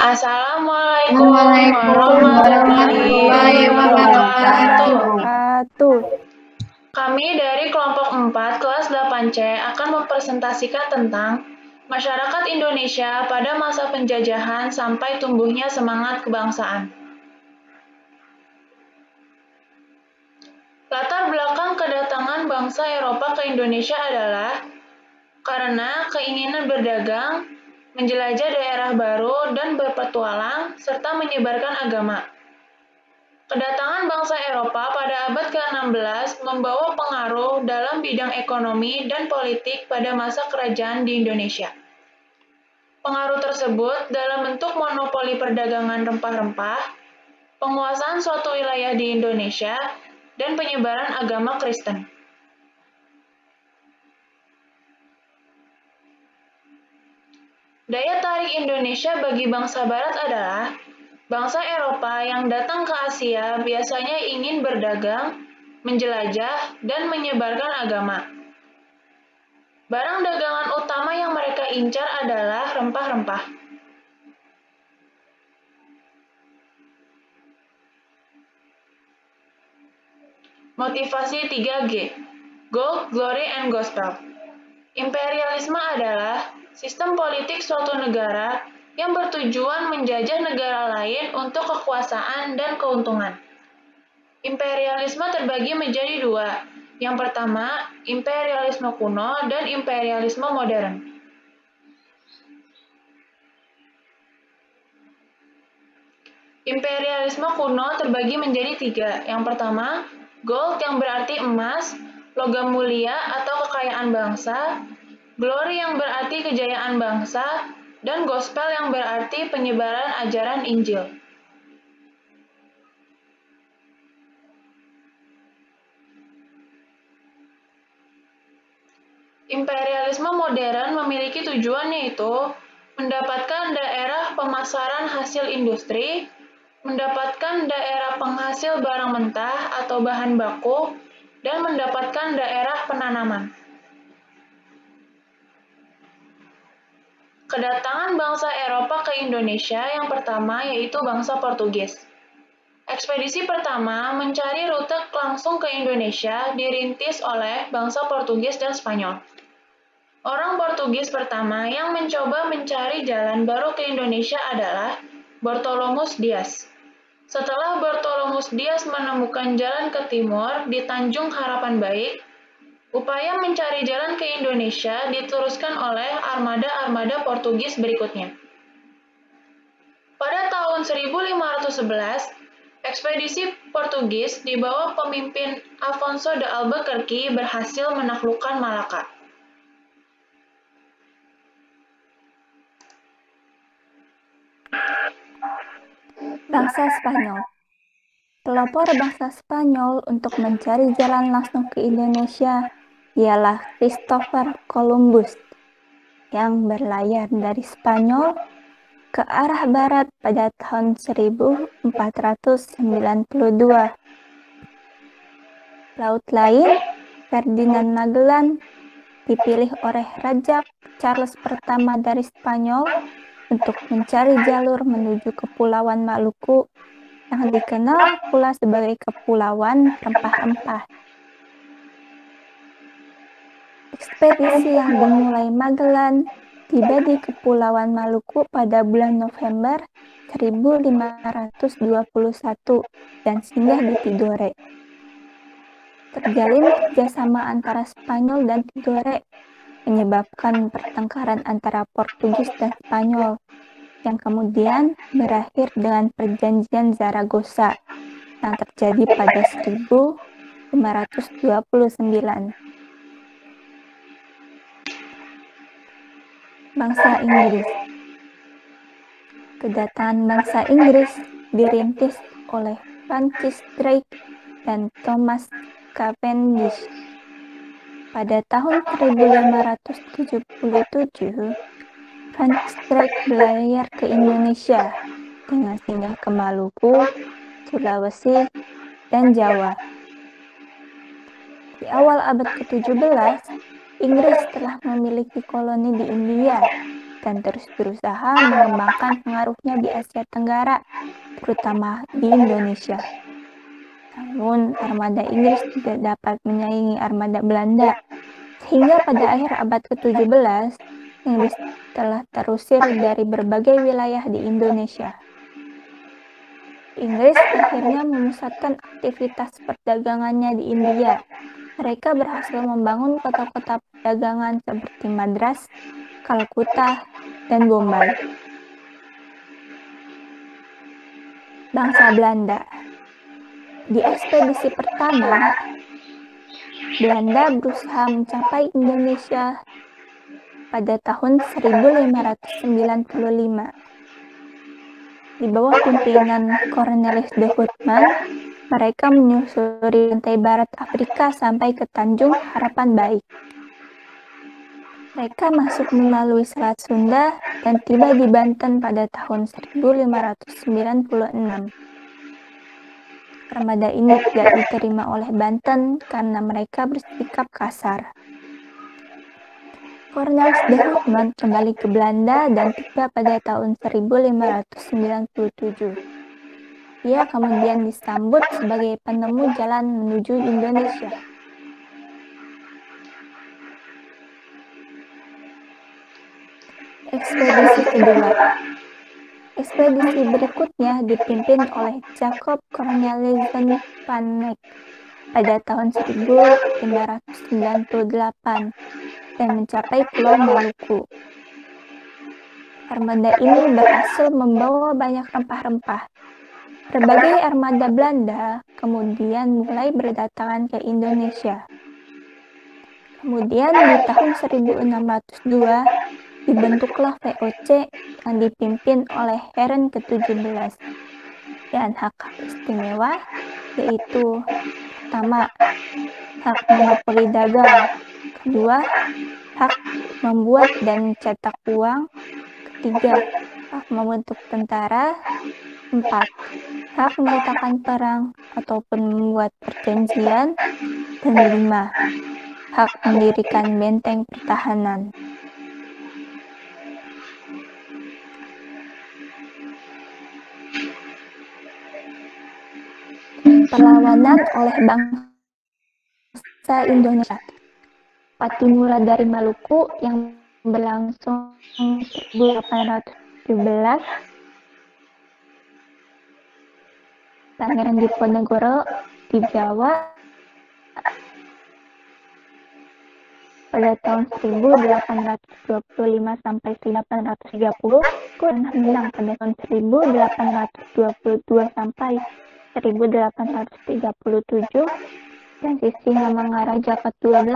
Assalamualaikum warahmatullahi wabarakatuh. Kami dari kelompok 4 kelas 8C akan mempresentasikan tentang masyarakat Indonesia pada masa penjajahan sampai tumbuhnya semangat kebangsaan. Latar belakang kedatangan bangsa Eropa ke Indonesia adalah karena keinginan berdagang, menjelajah daerah baru, dan berpetualang, serta menyebarkan agama. Kedatangan bangsa Eropa pada abad ke-16 membawa pengaruh dalam bidang ekonomi dan politik pada masa kerajaan di Indonesia. Pengaruh tersebut dalam bentuk monopoli perdagangan rempah-rempah, penguasaan suatu wilayah di Indonesia, dan penyebaran agama Kristen. Daya tarik Indonesia bagi bangsa Barat adalah bangsa Eropa yang datang ke Asia biasanya ingin berdagang, menjelajah, dan menyebarkan agama. Barang dagangan utama yang mereka incar adalah rempah-rempah. Motivasi 3G, Gold, Glory, and Gospel. Imperialisme adalah sistem politik suatu negara yang bertujuan menjajah negara lain untuk kekuasaan dan keuntungan. Imperialisme terbagi menjadi dua. Yang pertama, imperialisme kuno dan imperialisme modern. Imperialisme kuno terbagi menjadi tiga. Yang pertama, gold yang berarti emas, logam mulia atau kekayaan bangsa, glory yang berarti kejayaan bangsa, dan gospel yang berarti penyebaran ajaran Injil. Imperialisme modern memiliki tujuan yaitu mendapatkan daerah pemasaran hasil industri, mendapatkan daerah penghasil barang mentah atau bahan baku, dan mendapatkan daerah penanaman. Kedatangan bangsa Eropa ke Indonesia yang pertama yaitu bangsa Portugis. Ekspedisi pertama mencari rute langsung ke Indonesia dirintis oleh bangsa Portugis dan Spanyol. Orang Portugis pertama yang mencoba mencari jalan baru ke Indonesia adalah Bartolomeus Dias. Setelah Bartolomeus Dias menemukan jalan ke timur di Tanjung Harapan Baik, upaya mencari jalan ke Indonesia diteruskan oleh armada-armada Portugis berikutnya. Pada tahun 1511, ekspedisi Portugis di bawah pemimpin Afonso de Albuquerque berhasil menaklukkan Malaka. Bangsa Spanyol. Pelopor bangsa Spanyol untuk mencari jalan langsung ke Indonesia ialah Christopher Columbus yang berlayar dari Spanyol ke arah barat pada tahun 1492. Laut lain, Ferdinand Magellan, dipilih oleh Raja Charles pertama dari Spanyol untuk mencari jalur menuju Kepulauan Maluku yang dikenal pula sebagai Kepulauan Rempah-Rempah. Ekspedisi yang dimulai Magellan tiba di Kepulauan Maluku pada bulan November 1521 dan singgah di Tidore. Terjalin kerjasama antara Spanyol dan Tidore, menyebabkan pertengkaran antara Portugis dan Spanyol, yang kemudian berakhir dengan Perjanjian Zaragoza yang terjadi pada 1529. Bangsa Inggris. Kedatangan bangsa Inggris dirintis oleh Francis Drake dan Thomas Cavendish. Pada tahun 1577, Francis Drake berlayar ke Indonesia dengan singgah ke Maluku, Sulawesi, dan Jawa. Di awal abad ke-17, Inggris telah memiliki koloni di India, dan terus berusaha mengembangkan pengaruhnya di Asia Tenggara, terutama di Indonesia. Namun, armada Inggris tidak dapat menyaingi armada Belanda, sehingga pada akhir abad ke-17, Inggris telah terusir dari berbagai wilayah di Indonesia. Inggris akhirnya memusatkan aktivitas perdagangannya di India. Mereka berhasil membangun kota-kota perdagangan seperti Madras, Kalkuta, dan Bombay. Bangsa Belanda. Di ekspedisi pertama, Belanda berusaha mencapai Indonesia pada tahun 1595. Di bawah pimpinan Cornelis de Houtman, mereka menyusuri pantai barat Afrika sampai ke Tanjung Harapan Baik. Mereka masuk melalui Selat Sunda dan tiba di Banten pada tahun 1596. Armada ini tidak diterima oleh Banten karena mereka bersikap kasar. Cornelis de Houtman kembali ke Belanda dan tiba pada tahun 1597. Ia kemudian disambut sebagai penemu jalan menuju Indonesia. Ekspedisi kedua. Ekspedisi berikutnya dipimpin oleh Jacob Cornelissen van Eyck pada tahun 1598 dan mencapai Pulau Maluku. Armada ini berhasil membawa banyak rempah-rempah. Berbagai armada Belanda kemudian mulai berdatangan ke Indonesia. Kemudian di tahun 1602 dibentuklah VOC yang dipimpin oleh Heren ke-17 dan hak istimewa yaitu pertama, hak monopoli dagang, kedua, hak membuat dan cetak uang, ketiga, hak membentuk tentara, 4. Hak menyatakan perang ataupun membuat perjanjian, dan 5. Hak mendirikan benteng pertahanan. Perlawanan oleh bangsa Indonesia. Patimura dari Maluku yang berlangsung 1817, Pangeran Diponegoro di Jawa pada tahun 1825 sampai 1830, Kurang menang pada tahun 1822 sampai 1837, dan Singa Mangaraja ke-12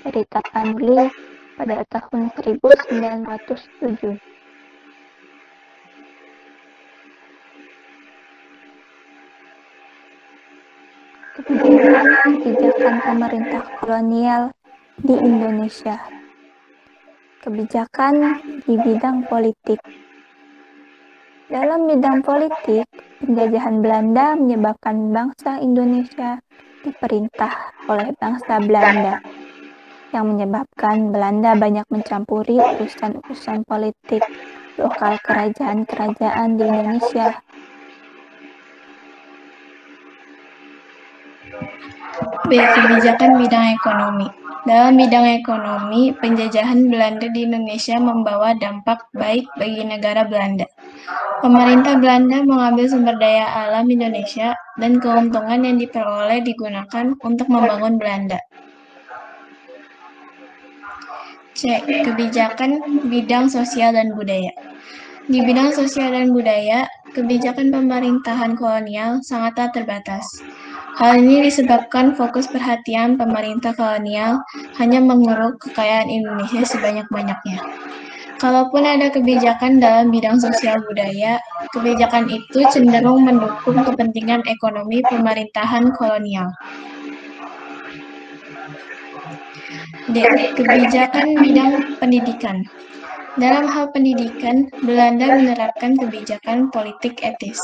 dari Tapanuli pada tahun 1907. Kebijakan pemerintah kolonial di Indonesia. Kebijakan di bidang politik. Dalam bidang politik, penjajahan Belanda menyebabkan bangsa Indonesia diperintah oleh bangsa Belanda, yang menyebabkan Belanda banyak mencampuri urusan-urusan politik lokal kerajaan-kerajaan di Indonesia. B. Kebijakan bidang ekonomi. Dalam bidang ekonomi, penjajahan Belanda di Indonesia membawa dampak baik bagi negara Belanda. Pemerintah Belanda mengambil sumber daya alam Indonesia dan keuntungan yang diperoleh digunakan untuk membangun Belanda. C. Kebijakan bidang sosial dan budaya. Di bidang sosial dan budaya, kebijakan pemerintahan kolonial sangatlah terbatas. Hal ini disebabkan fokus perhatian pemerintah kolonial hanya mengeruk kekayaan Indonesia sebanyak-banyaknya. Kalaupun ada kebijakan dalam bidang sosial budaya, kebijakan itu cenderung mendukung kepentingan ekonomi pemerintahan kolonial. D. Kebijakan bidang pendidikan. Dalam hal pendidikan, Belanda menerapkan kebijakan politik etis.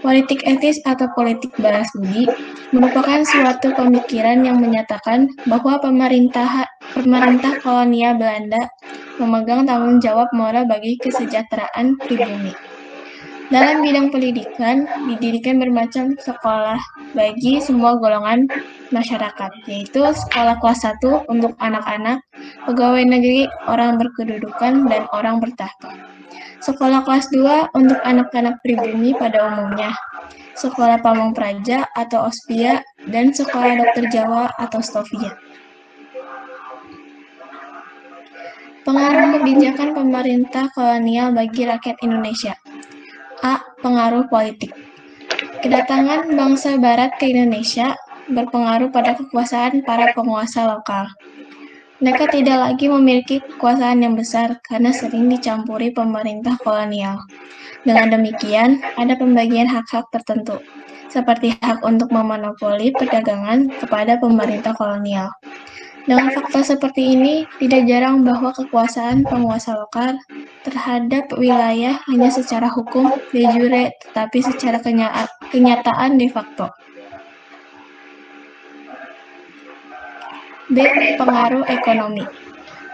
Politik etis atau politik balas budi merupakan suatu pemikiran yang menyatakan bahwa pemerintah kolonial Belanda memegang tanggung jawab moral bagi kesejahteraan pribumi. Dalam bidang pendidikan, didirikan bermacam sekolah bagi semua golongan masyarakat, yaitu sekolah kelas 1 untuk anak-anak, pegawai negeri, orang berkedudukan, dan orang bertahta. Sekolah kelas 2 untuk anak-anak pribumi pada umumnya, sekolah pamong praja atau ospia, dan sekolah dokter Jawa atau stovia. Pengaruh kebijakan pemerintah kolonial bagi rakyat Indonesia. A. Pengaruh politik. Kedatangan bangsa Barat ke Indonesia berpengaruh pada kekuasaan para penguasa lokal. Mereka tidak lagi memiliki kekuasaan yang besar karena sering dicampuri pemerintah kolonial. Dengan demikian, ada pembagian hak-hak tertentu, seperti hak untuk memonopoli perdagangan kepada pemerintah kolonial. Dengan fakta seperti ini, tidak jarang bahwa kekuasaan penguasa lokal terhadap wilayah hanya secara hukum de jure, tetapi secara kenyataan de facto. B. Pengaruh ekonomi.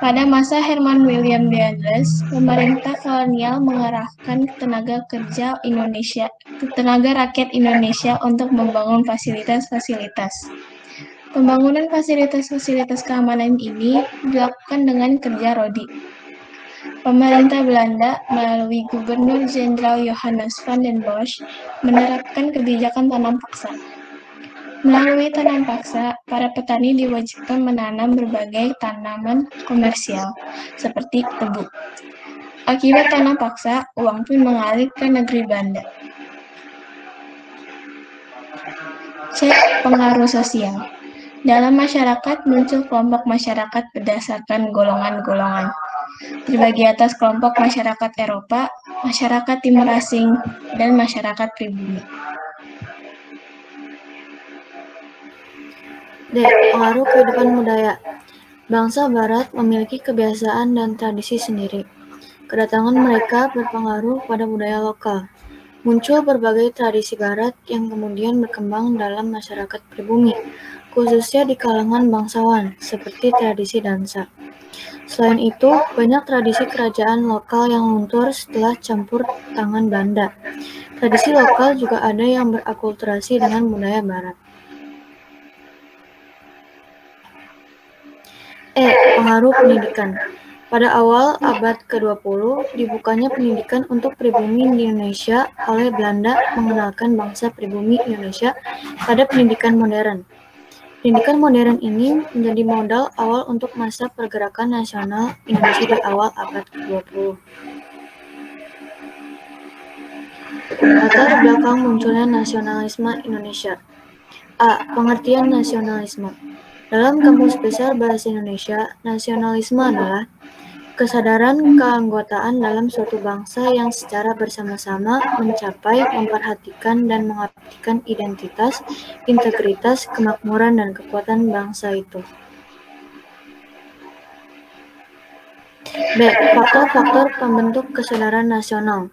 Pada masa Herman William Beadles, pemerintah kolonial mengerahkan tenaga rakyat Indonesia untuk membangun fasilitas-fasilitas. Pembangunan fasilitas-fasilitas keamanan ini dilakukan dengan kerja rodi. Pemerintah Belanda melalui Gubernur Jenderal Johannes van den Bosch menerapkan kebijakan tanam paksa. Melalui tanam paksa, para petani diwajibkan menanam berbagai tanaman komersial, seperti tebu. Akibat tanam paksa, uang pun mengalir ke negeri Belanda. C. Pengaruh sosial. Dalam masyarakat muncul kelompok masyarakat berdasarkan golongan-golongan. Terbagi atas kelompok masyarakat Eropa, masyarakat Timur Asing, dan masyarakat pribumi. D. Pengaruh kehidupan budaya. Bangsa Barat memiliki kebiasaan dan tradisi sendiri. Kedatangan mereka berpengaruh pada budaya lokal. Muncul berbagai tradisi Barat yang kemudian berkembang dalam masyarakat pribumi, khususnya di kalangan bangsawan, seperti tradisi dansa. Selain itu, banyak tradisi kerajaan lokal yang luntur setelah campur tangan Belanda. Tradisi lokal juga ada yang berakulturasi dengan budaya Barat. E. Pengaruh pendidikan. Pada awal abad ke-20, dibukanya pendidikan untuk pribumi di Indonesia oleh Belanda mengenalkan bangsa pribumi Indonesia pada pendidikan modern. Pendidikan modern ini menjadi modal awal untuk masa pergerakan nasional Indonesia di awal abad ke-20. Latar belakang munculnya nasionalisme Indonesia. A. Pengertian nasionalisme. Dalam Kamus Besar Bahasa Indonesia, nasionalisme adalah kesadaran keanggotaan dalam suatu bangsa yang secara bersama-sama mencapai, memperhatikan, dan mengabdikan identitas, integritas, kemakmuran, dan kekuatan bangsa itu. B. Faktor-faktor pembentuk kesadaran nasional.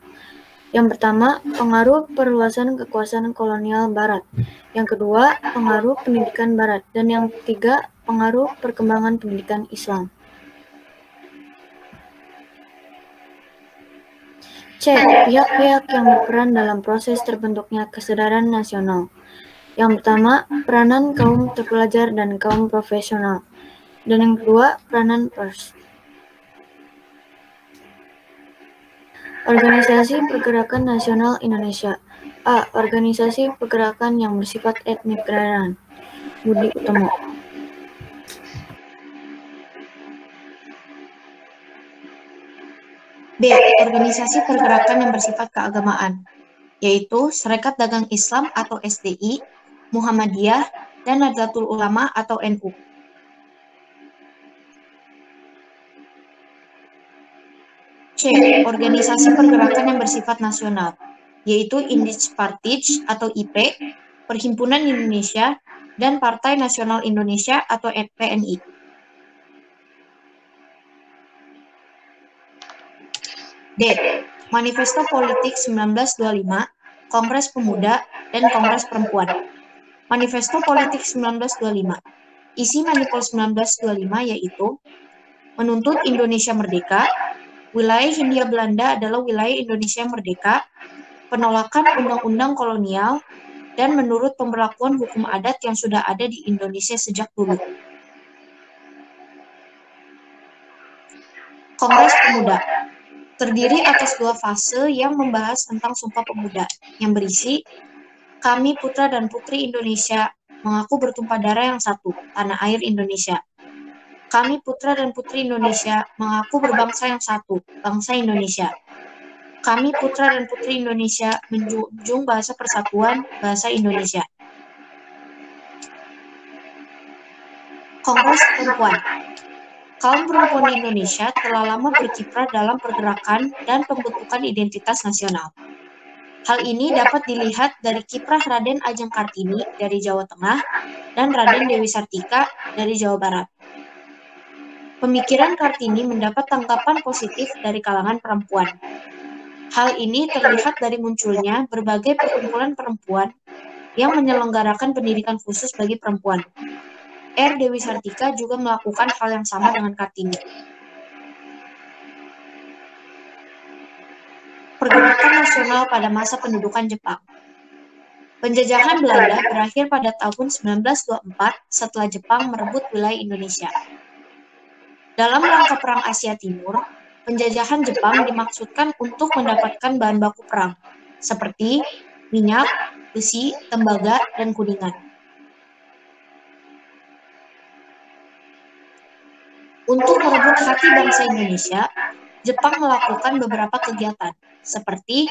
Yang pertama, pengaruh perluasan kekuasaan kolonial Barat. Yang kedua, pengaruh pendidikan Barat. Dan yang ketiga, pengaruh perkembangan pendidikan Islam. C. Pihak-pihak yang berperan dalam proses terbentuknya kesadaran nasional. Yang pertama, peranan kaum terpelajar dan kaum profesional. Dan yang kedua, peranan pers. Organisasi Pergerakan Nasional Indonesia. A. Organisasi pergerakan yang bersifat etnik kedaerahan. Budi Utomo. B. Organisasi pergerakan yang bersifat keagamaan, yaitu Serikat Dagang Islam atau SDI, Muhammadiyah, dan Nahdlatul Ulama atau NU. C. Organisasi pergerakan yang bersifat nasional, yaitu Indispartij atau IP, Perhimpunan Indonesia, dan Partai Nasional Indonesia atau PNI. D. Manifesto Politik 1925, Kongres Pemuda, dan Kongres Perempuan. Manifesto Politik 1925. isi Manipul 1925 yaitu menuntut Indonesia merdeka, wilayah Hindia Belanda adalah wilayah Indonesia merdeka, penolakan undang-undang kolonial, dan menurut pemberlakuan hukum adat yang sudah ada di Indonesia sejak dulu. Kongres Pemuda terdiri atas 2 fase yang membahas tentang Sumpah Pemuda, yang berisi, kami putra dan putri Indonesia mengaku bertumpah darah yang satu, tanah air Indonesia. Kami putra dan putri Indonesia mengaku berbangsa yang satu, bangsa Indonesia. Kami putra dan putri Indonesia menjunjung bahasa persatuan, bahasa Indonesia. Kongres Perempuan. Kaum perempuan di Indonesia telah lama berkiprah dalam pergerakan dan pembentukan identitas nasional. Hal ini dapat dilihat dari kiprah Raden Ajeng Kartini dari Jawa Tengah dan Raden Dewi Sartika dari Jawa Barat. Pemikiran Kartini mendapat tanggapan positif dari kalangan perempuan. Hal ini terlihat dari munculnya berbagai perkumpulan perempuan yang menyelenggarakan pendidikan khusus bagi perempuan. R. Dewi Sartika juga melakukan hal yang sama dengan Kartini. Pergerakan nasional pada masa pendudukan Jepang. Penjajahan Belanda berakhir pada tahun 1924 setelah Jepang merebut wilayah Indonesia. Dalam rangka Perang Asia Timur, penjajahan Jepang dimaksudkan untuk mendapatkan bahan baku perang, seperti minyak, besi, tembaga, dan kuningan. Untuk merebut hati bangsa Indonesia, Jepang melakukan beberapa kegiatan, seperti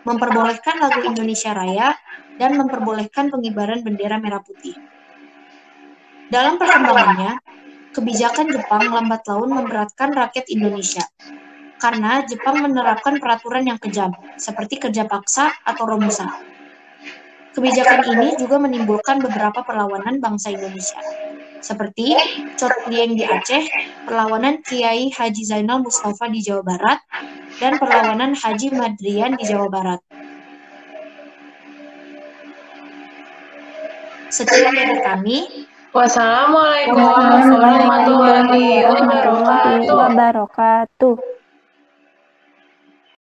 memperbolehkan lagu Indonesia Raya dan memperbolehkan pengibaran bendera merah putih. Dalam perkembangannya, kebijakan Jepang lambat laun memberatkan rakyat Indonesia, karena Jepang menerapkan peraturan yang kejam, seperti kerja paksa atau romusa. Kebijakan ini juga menimbulkan beberapa perlawanan bangsa Indonesia, seperti Chot Lieng di Aceh, perlawanan Kiai Haji Zainal Mustafa di Jawa Barat, dan perlawanan Haji Madrian di Jawa Barat. Sekian dari kami. Wassalamualaikum warahmatullahi wabarakatuh. Wabarakatuh.